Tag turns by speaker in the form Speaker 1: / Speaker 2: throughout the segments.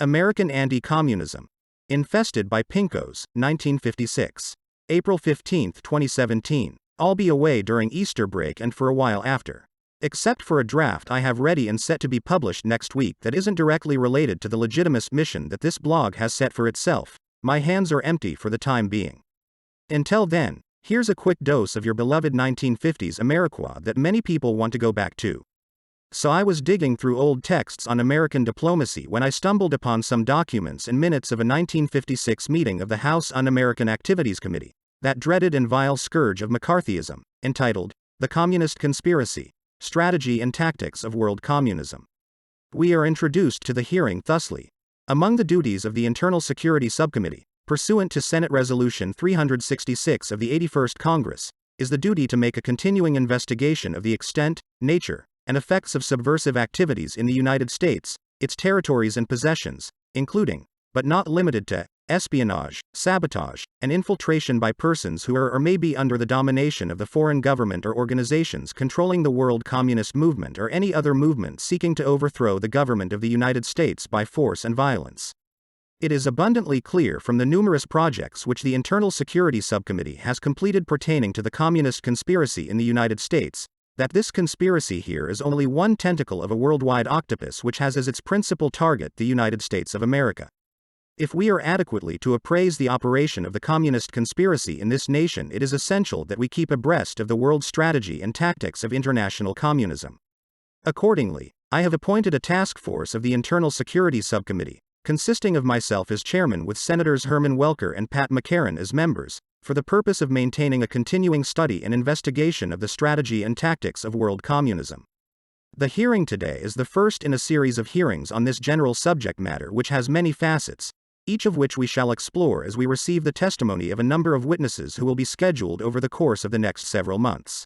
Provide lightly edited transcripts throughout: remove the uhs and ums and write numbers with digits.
Speaker 1: American Anti-Communism. Infested by Pinkos, 1956. April 15, 2017. I'll be away during Easter break and for a while after. Except for a draft I have ready and set to be published next week that isn't directly related to the legitimate mission that this blog has set for itself, my hands are empty for the time being. Until then, here's a quick dose of your beloved 1950s Ameriqua that many people want to go back to. So I was digging through old texts on American diplomacy when I stumbled upon some documents and minutes of a 1956 meeting of the House Un-American Activities Committee, that dreaded and vile scourge of McCarthyism, entitled, The Communist Conspiracy, Strategy and Tactics of World Communism. We are introduced to the hearing thusly. Among the duties of the Internal Security Subcommittee, pursuant to Senate Resolution 366 of the 81st Congress, is the duty to make a continuing investigation of the extent, nature, and effects of subversive activities in the United States, its territories and possessions, including, but not limited to, espionage, sabotage, and infiltration by persons who are or may be under the domination of the foreign government or organizations controlling the world communist movement or any other movement seeking to overthrow the government of the United States by force and violence. It is abundantly clear from the numerous projects which the Internal Security Subcommittee has completed pertaining to the communist conspiracy in the United States, that this conspiracy here is only one tentacle of a worldwide octopus which has as its principal target the United States of America. If we are adequately to appraise the operation of the communist conspiracy in this nation, it is essential that we keep abreast of the world strategy and tactics of international communism. Accordingly, I have appointed a task force of the Internal Security Subcommittee, consisting of myself as chairman with Senators Herman Welker and Pat McCarran as members, for the purpose of maintaining a continuing study and investigation of the strategy and tactics of world communism. The hearing today is the first in a series of hearings on this general subject matter which has many facets, each of which we shall explore as we receive the testimony of a number of witnesses who will be scheduled over the course of the next several months.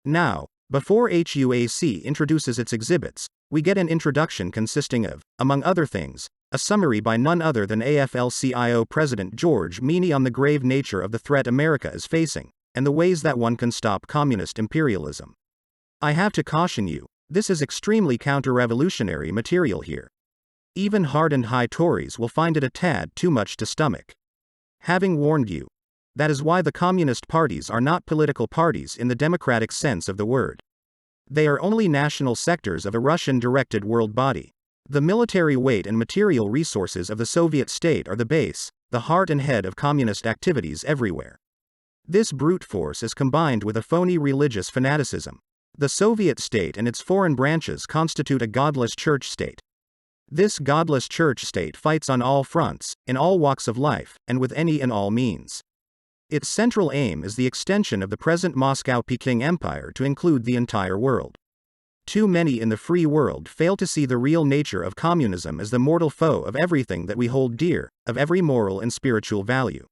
Speaker 1: Now, before HUAC introduces its exhibits, we get an introduction consisting of, among other things, a summary by none other than AFL-CIO President George Meany on the grave nature of the threat America is facing, and the ways that one can stop communist imperialism. I have to caution you, this is extremely counter-revolutionary material here. Even hardened high Tories will find it a tad too much to stomach. Having warned you, that is why the communist parties are not political parties in the democratic sense of the word. They are only national sectors of a Russian-directed world body. The military weight and material resources of the Soviet state are the base, the heart and head of communist activities everywhere. This brute force is combined with a phony religious fanaticism. The Soviet state and its foreign branches constitute a godless church state. This godless church state fights on all fronts, in all walks of life, and with any and all means. Its central aim is the extension of the present Moscow-Peking Empire to include the entire world. Too many in the free world fail to see the real nature of communism as the mortal foe of everything that we hold dear, of every moral and spiritual value.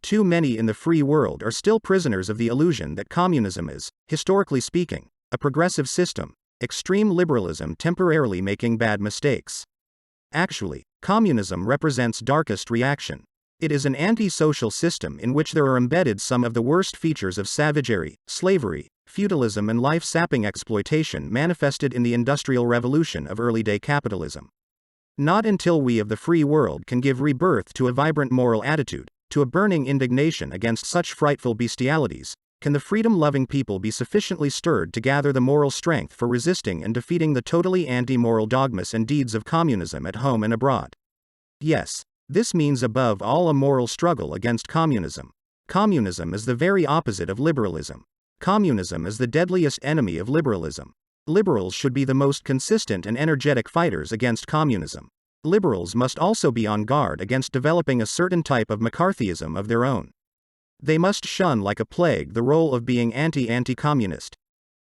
Speaker 1: Too many in the free world are still prisoners of the illusion that communism is, historically speaking, a progressive system, extreme liberalism temporarily making bad mistakes. Actually, communism represents darkest reaction. It is an anti-social system in which there are embedded some of the worst features of savagery, slavery, feudalism and life-sapping exploitation manifested in the Industrial Revolution of early-day capitalism. Not until we of the free world can give rebirth to a vibrant moral attitude, to a burning indignation against such frightful bestialities, can the freedom-loving people be sufficiently stirred to gather the moral strength for resisting and defeating the totally anti-moral dogmas and deeds of communism at home and abroad. Yes, this means above all a moral struggle against communism. Communism is the very opposite of liberalism. Communism is the deadliest enemy of liberalism. Liberals should be the most consistent and energetic fighters against communism. Liberals must also be on guard against developing a certain type of McCarthyism of their own. They must shun like a plague the role of being anti-communist.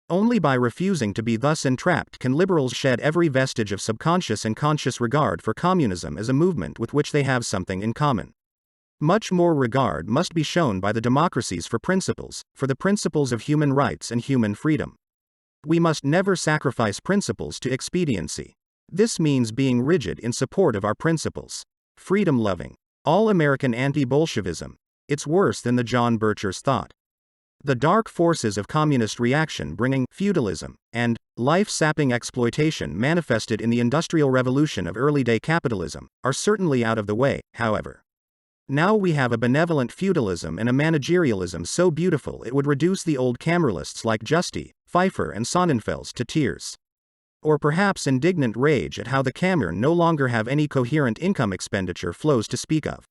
Speaker 1: Only by refusing to be thus entrapped can liberals shed every vestige of subconscious and conscious regard for communism as a movement with which they have something in common. Much more regard must be shown by the democracies for the principles of human rights and human freedom. We must never sacrifice principles to expediency. This means being rigid in support of our principles. Freedom-loving. All-American anti-Bolshevism. It's worse than the John Birchers thought. The dark forces of communist reaction bringing feudalism and life-sapping exploitation manifested in the Industrial Revolution of early-day capitalism are certainly out of the way, however. Now we have a benevolent feudalism and a managerialism so beautiful it would reduce the old cameralists like Justy, Pfeiffer and Sonnenfels to tears. Or perhaps indignant rage at how the Kammer no longer have any coherent income expenditure flows to speak of.